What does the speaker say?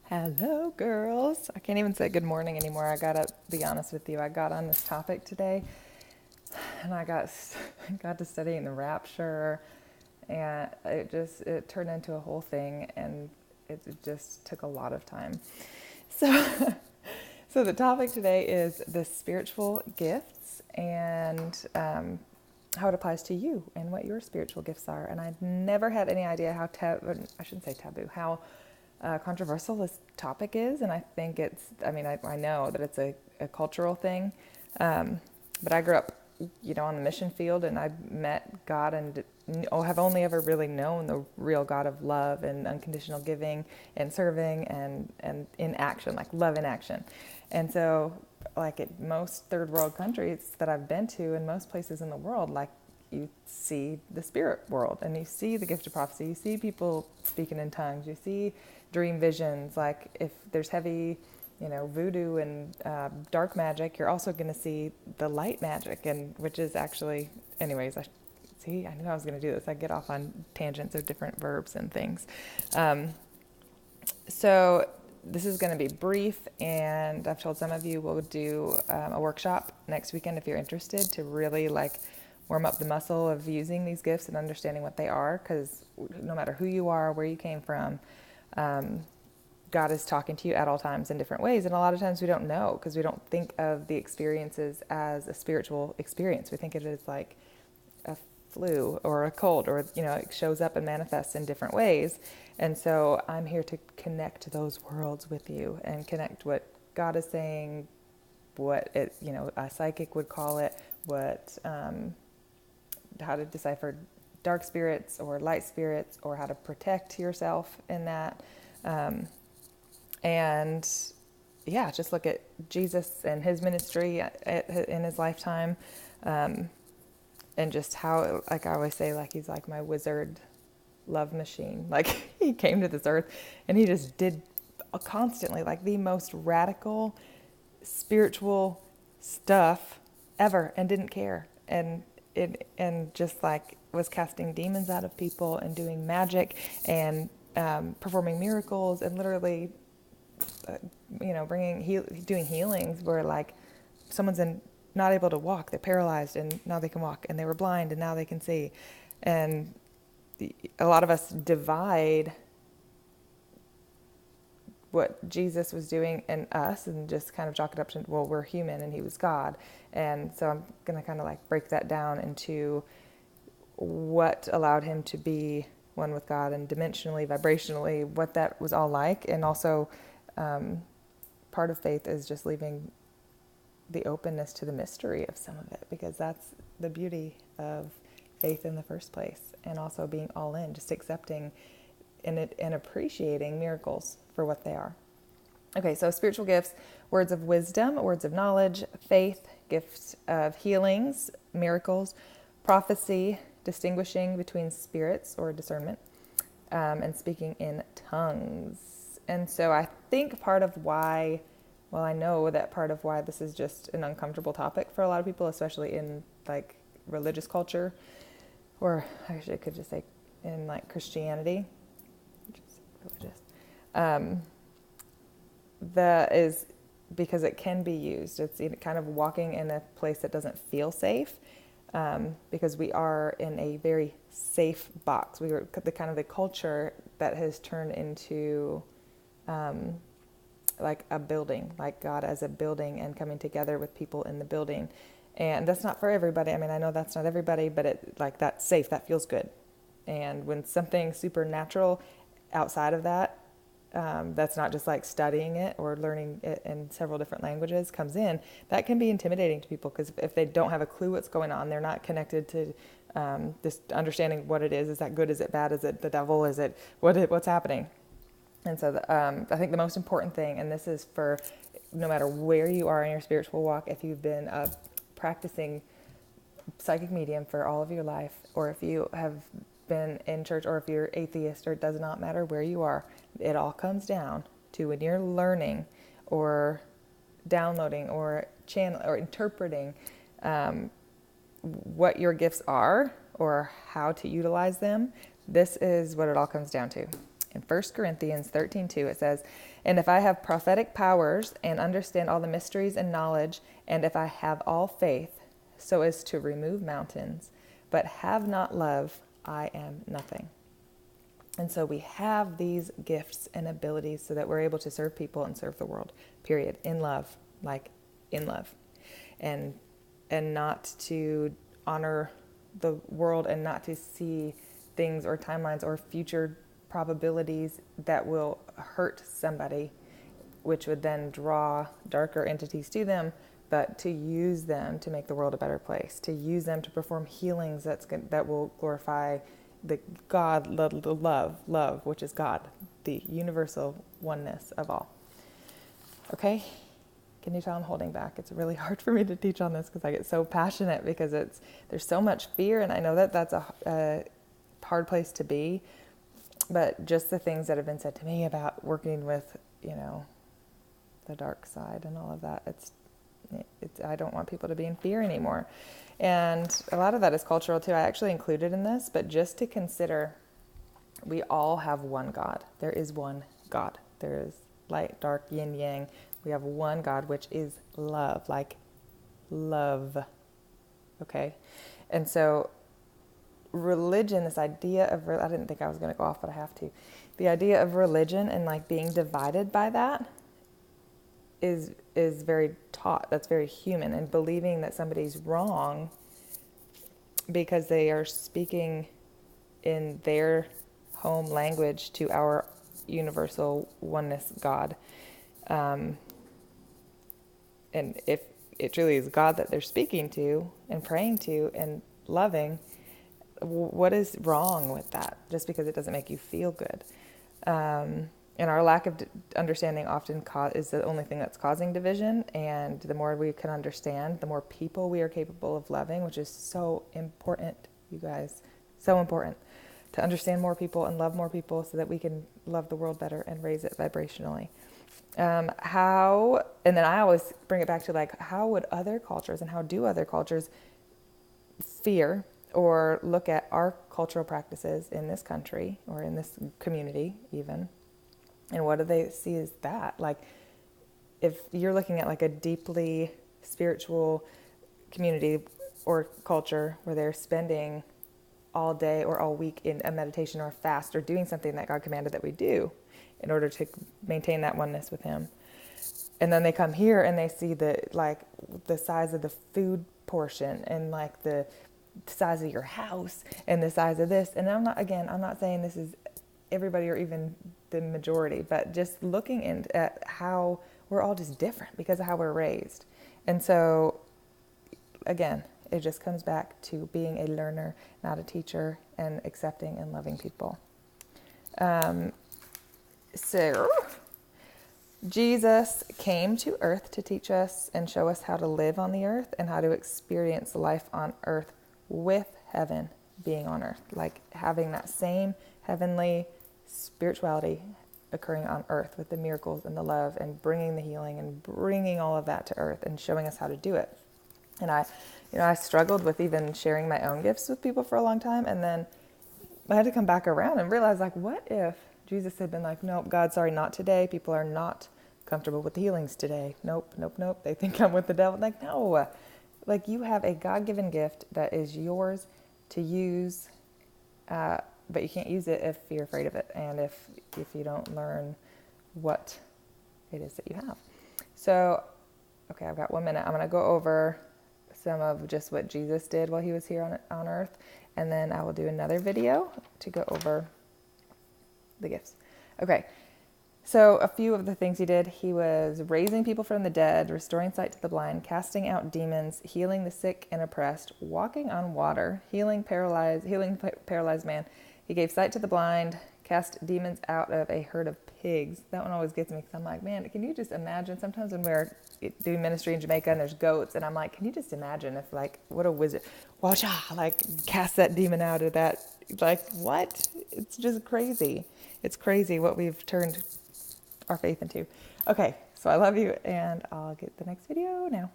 Hello, girls. I can't even say good morning anymore. I gotta be honest with you. I got on this topic today, and I got to studying the rapture, and it turned into a whole thing, and it just took a lot of time. So, so the topic today is the spiritual gifts and how it applies to you and what your spiritual gifts are. And I never had any idea how I shouldn't say taboo, how controversial this topic is. And I think I know that it's a cultural thing. But I grew up, on the mission field, and I met God and have only ever really known the real God of love and unconditional giving and serving and in action, like love in action. And so, like at most third world countries that I've been to, and most places in the world, like you see the spirit world and you see the gift of prophecy, you see people speaking in tongues, you see dream visions. Like if there's heavy, voodoo and dark magic, you're also going to see the light magic, and which is actually, anyways, I knew I was going to do this. I get off on tangents of different verbs and things. So this is going to be brief, and I've told some of you we'll do a workshop next weekend if you're interested, to really warm up the muscle of using these gifts and understanding what they are, because no matter who you are, where you came from, God is talking to you at all times in different ways. And a lot of times we don't know, because we don't think of the experiences as a spiritual experience. We think of it as like a flu or a cold, or it shows up and manifests in different ways. And so I'm here to connect those worlds with you and connect what God is saying, what a psychic would call it, how to decipher dark spirits or light spirits, or how to protect yourself in that. And yeah, just look at Jesus and his ministry in his lifetime. And just how, like I always say, like he's like my wizard love machine. Like he came to this earth and he just did constantly like the most radical spiritual stuff ever, and didn't care. And just like was casting demons out of people and doing magic and performing miracles, and literally doing healings where like someone's not able to walk, they're paralyzed and now they can walk, and they were blind and now they can see. And a lot of us divide what Jesus was doing in us and just kind of chalk it up to, well, we're human and he was God. And so I'm going to kind of like break that down into what allowed him to be one with God, and dimensionally, vibrationally, what that was all like. And also, part of faith is just leaving the openness to the mystery of some of it, because that's the beauty of faith in the first place. And also being all in, just accepting and appreciating miracles for what they are. Okay, so spiritual gifts: words of wisdom, words of knowledge, faith, gifts of healings, miracles, prophecy, distinguishing between spirits or discernment, and speaking in tongues. And so I think I know that part of why this is just an uncomfortable topic for a lot of people, especially in like religious culture, or actually I could just say in like Christianity, which is religious, that is because it can be used. It's kind of walking in a place that doesn't feel safe, because we are in a very safe box. We were the culture that has turned into like a building, like God as a building, and coming together with people in the building. And that's not for everybody. I mean, I know that's not everybody, but that's safe, that feels good. And when something supernatural outside of that, that's not just like studying it or learning it in several different languages, comes in, that can be intimidating to people, because if they don't have a clue what's going on, they're not connected to just understanding what it is. Is that good? Is it bad? Is it the devil? Is it what's happening? And so I think the most important thing, and this is for no matter where you are in your spiritual walk, if you've been practicing psychic medium for all of your life, or if you have been in church, or if you're atheist, or it does not matter where you are, it all comes down to when you're learning or downloading or channel or interpreting what your gifts are or how to utilize them. This is what it all comes down to. In 1 Corinthians 13:2, it says, "And if I have prophetic powers and understand all the mysteries and knowledge, and if I have all faith so as to remove mountains, but have not love, I am nothing." And so we have these gifts and abilities so that we're able to serve people and serve the world, period, in love, like in love. And not to honor the world and not to see things or timelines or future probabilities that will hurt somebody, which would then draw darker entities to them, but to use them to make the world a better place, to use them to perform healings that will glorify the God, the love, which is God, the universal oneness of all. Okay? Can you tell I'm holding back? It's really hard for me to teach on this because I get so passionate because there's so much fear, and I know that that's a hard place to be, but just the things that have been said to me about working with, the dark side and all of that, I don't want people to be in fear anymore. And a lot of that is cultural too. I actually included in this, but just to consider, we all have one God. There is one God. There is light, dark, yin, yang. We have one God, which is love, like love. Okay? And so religion, this idea of, I didn't think I was going to go off, but I have to. The idea of religion and like being divided by that is very taught. That's very human. And believing that somebody's wrong because they are speaking in their home language to our universal oneness God. And if it truly is God that they're speaking to and praying to and loving, what is wrong with that? Just because it doesn't make you feel good. And our lack of understanding often is the only thing that's causing division. And the more we can understand, the more people we are capable of loving, which is so important, you guys, so important to understand more people and love more people so that we can love the world better and raise it vibrationally. And then I always bring it back to like, how would other cultures and how do other cultures fear or look at our cultural practices in this country or in this community even? And what do they see as that? Like, if you're looking at like a deeply spiritual community or culture where they're spending all day or all week in a meditation or a fast or doing something that God commanded that we do in order to maintain that oneness with Him. And then they come here and they see the size of the food portion and like the size of your house and the size of this. And I'm not saying this is everybody or even the majority, but just looking at how we're all just different because of how we're raised. And so again, it just comes back to being a learner, not a teacher, and accepting and loving people. So Jesus came to earth to teach us and show us how to live on the earth and how to experience life on earth with heaven being on earth, like having that same heavenly spirituality occurring on earth with the miracles and the love and bringing the healing and bringing all of that to earth and showing us how to do it. And I struggled with even sharing my own gifts with people for a long time. And then I had to come back around and realize, like, what if Jesus had been like, nope, God, sorry, not today. People are not comfortable with the healings today. Nope. They think I'm with the devil. Like, no, like you have a God-given gift that is yours to use, but you can't use it if you're afraid of it. And if you don't learn what it is that you have. So, okay, I've got 1 minute. I'm going to go over some of just what Jesus did while he was here on earth. And then I will do another video to go over the gifts. Okay, so a few of the things he did. He was raising people from the dead, restoring sight to the blind, casting out demons, healing the sick and oppressed, walking on water, healing paralyzed man. He gave sight to the blind, cast demons out of a herd of pigs. That one always gets me because I'm like, man, can you just imagine? Sometimes when we're doing ministry in Jamaica and there's goats, and I'm like, can you just imagine if, like, what a wizard, washa, like, cast that demon out of that? Like, what? It's just crazy. It's crazy what we've turned our faith into. Okay, so I love you, and I'll get the next video now.